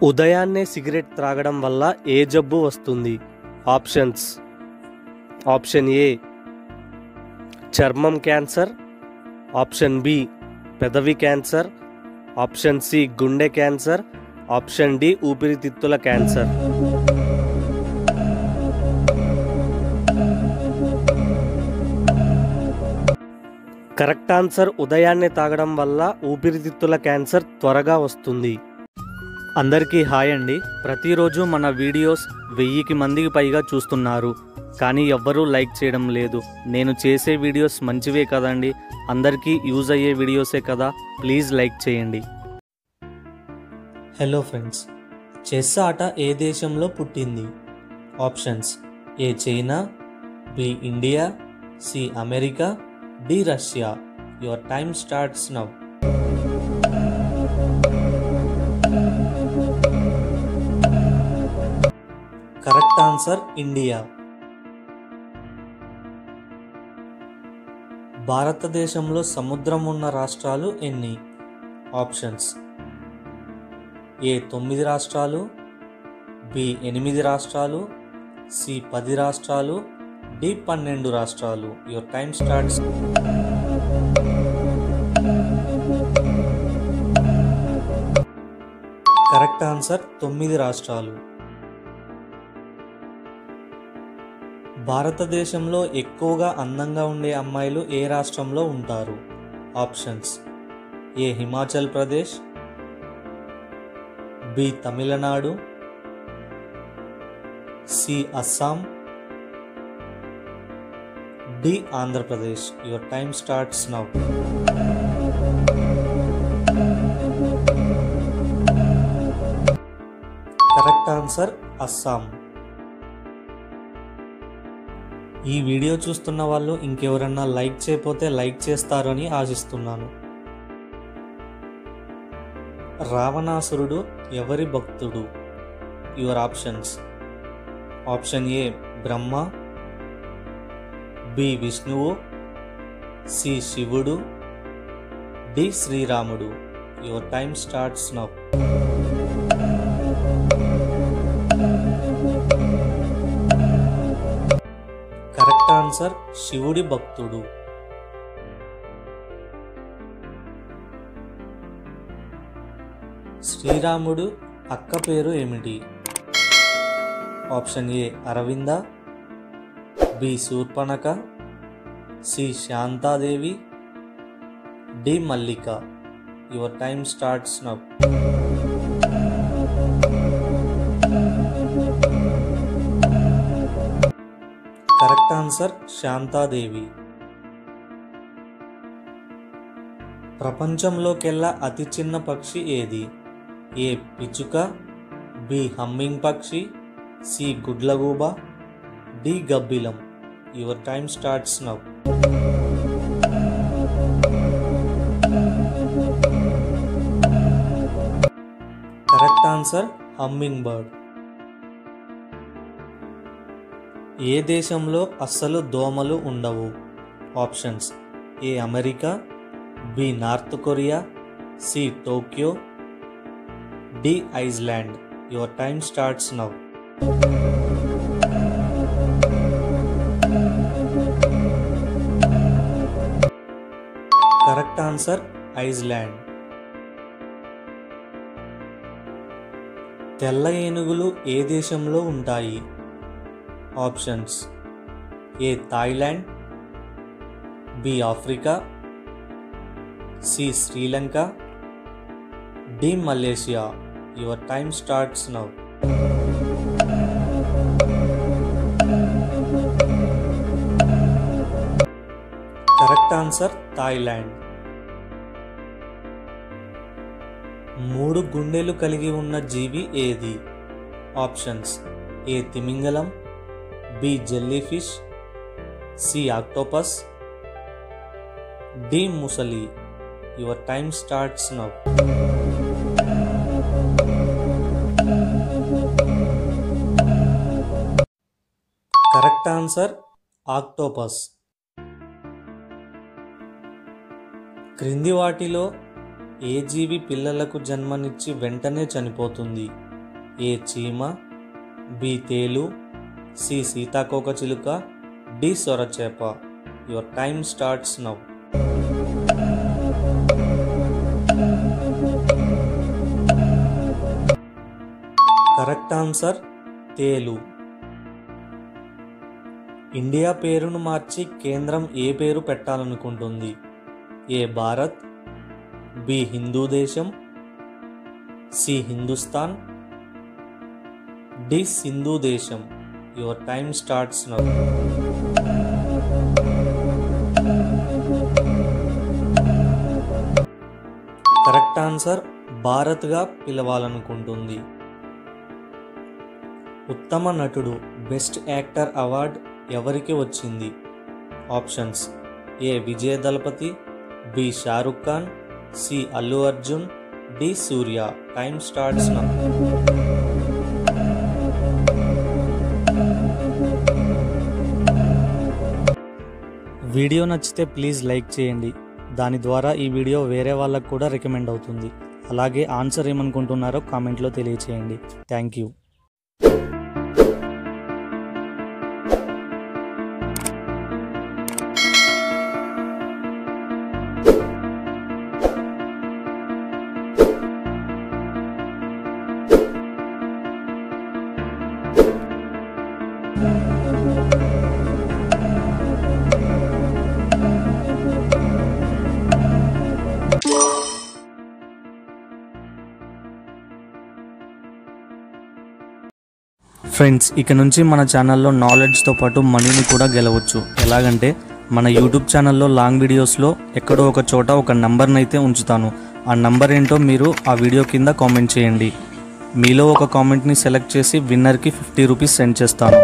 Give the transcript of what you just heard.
ఉదయాన్నే సిగరెట్ త్రాగడం వల్ల ఏ జబ్బు వస్తుంది? ఆప్షన్స్: ఆప్షన్ ఏ చర్మం క్యాన్సర్, ఆప్షన్ బి పెదవి క్యాన్సర్, ఆప్షన్ సి గుండె క్యాన్సర్, ఆప్షన్ డి ఊపిరితిత్తుల క్యాన్సర్. కరెక్ట్ ఆన్సర్ ఉదయాన్నే తాగడం వల్ల ఊపిరితిత్తుల క్యాన్సర్ త్వరగా వస్తుంది. అందరికీ హాయ్ అండి. ప్రతిరోజు మన వీడియోస్ 1000 మందికి పైగా చూస్తున్నారు, కానీ ఎవ్వరూ లైక్ చేయడం లేదు. నేను చేసే వీడియోస్ మంచివే కదండి, అందరికీ యూజ్ అయ్యే వీడియోసే కదా, ప్లీజ్ లైక్ చేయండి. హలో ఫ్రెండ్స్, చెస్ ఆట ఏ దేశంలో పుట్టింది? ఆప్షన్స్: A China, B India, C America, D Russia. Your time starts now. Correct answer India. భారతదేశంలో సముద్రం ఉన్న రాష్ట్రాలు ఎన్ని? ఆప్షన్స్: ఏ 9 రాష్ట్రాలు, బి 8 రాష్ట్రాలు, సి 10 రాష్ట్రాలు, డి 12 రాష్ట్రాలు. Your time starts. Correct answer 9 రాష్ట్రాలు. భారతదేశంలో ఎక్కువగా అందంగా ఉండే అమ్మాయిలు ఏ రాష్ట్రంలో ఉంటారు? ఆప్షన్స్: A Himachal Pradesh, B Tamil Nadu, C Assam, D Andhra Pradesh. Your time starts now. Correct answer Assam. ఈ వీడియో చూస్తున్న వాళ్ళు ఇంకెవరన్నా లైక్ చేయకపోతే లైక్ చేస్తారని ఆశిస్తున్నాను. రావణాసురుడు ఎవరి భక్తుడు? Your options: option A Brahma, B విష్ణువు, సి శివుడు, డి శ్రీరాముడు. Your time starts now. Correct answer శివుడి భక్తుడు. శ్రీరాముడు అక్క పేరు ఏమిటి? Option A Aravinda, B Shurpanakha, C Shantadevi, D Mallika. Your time starts now. Correct answer Shantadevi. ప్రపంచంలోకెల్లా అతి చిన్న పక్షి ఏది? ఏ పిచ్చుక, బి హమ్మింగ్ పక్షి, సి గుడ్లగూబ, డి గబ్బిలం. Your time starts now. Correct answer humming bird. ఏ దేశంలో అస్సలు దోమలు ఉండవు? Options: A America, B North Korea, C Tokyo, D Iceland. Your time starts now. Correct answer Iceland. తెల్ల ఏనుగులు ఏ దేశంలో ఉంటాయి? Options: A Thailand, B Africa, C Sri Lanka, D Malaysia. Your time starts now. Correct answer Thailand. 3 గుండెలు కలిగి ఉన్న జీవి ఏది? ఆప్షన్స్: ఏ తిమింగలం, B jellyfish, C octopus, D ముసలి. Your time starts now. Correct answer octopus. క్రింది వాటిలో ఏ జీవి పిల్లలకు జన్మనిచ్చి వెంటనే చనిపోతుంది? ఏ చీమ, బి తేలు, సి సీతాకోకచిలుక, డి సొరచేప. Your time starts now. Correct answer తేలు. ఇండియా పేరును మార్చి కేంద్రం ఏ పేరు పెట్టాలనుకుంటుంది? ఏ భారత్, బి హిందూ దేశం, సి హిందుస్థాన్, డి సింధు దేశం. Your time starts now. Correct answer భారత్గా పిలవాలనుకుంటుంది. ఉత్తమ నటుడు బెస్ట్ యాక్టర్ అవార్డ్ ఎవరికి వచ్చింది? Options: A Vijay Thalapathy, B Shahrukh Khan, C Allu Arjun, D Suriya. Time starts now. Video నచ్చితే ప్లీజ్ లైక్ చేయండి. దాని ద్వారా ఈ వీడియో వేరే వాళ్ళకు కూడా రికమెండ్ అవుతుంది. అలాగే ఆన్సర్ ఏమనుకుంటున్నారో కామెంట్లో తెలియచేయండి. Thank you. ఫ్రెండ్స్, ఇక నుంచి మన ఛానల్లో నాలెడ్జ్తో పాటు మనీని కూడా గెలవచ్చు. ఎలాగంటే మన యూట్యూబ్ ఛానల్లో లాంగ్ వీడియోస్లో ఎక్కడో ఒక చోట ఒక నంబర్ని అయితే ఉంచుతాను. ఆ నంబర్ ఏంటో మీరు ఆ వీడియో కింద కామెంట్ చేయండి. మీలో ఒక కామెంట్ని సెలెక్ట్ చేసి విన్నర్కి 50 రూపీస్ సెండ్ చేస్తాను.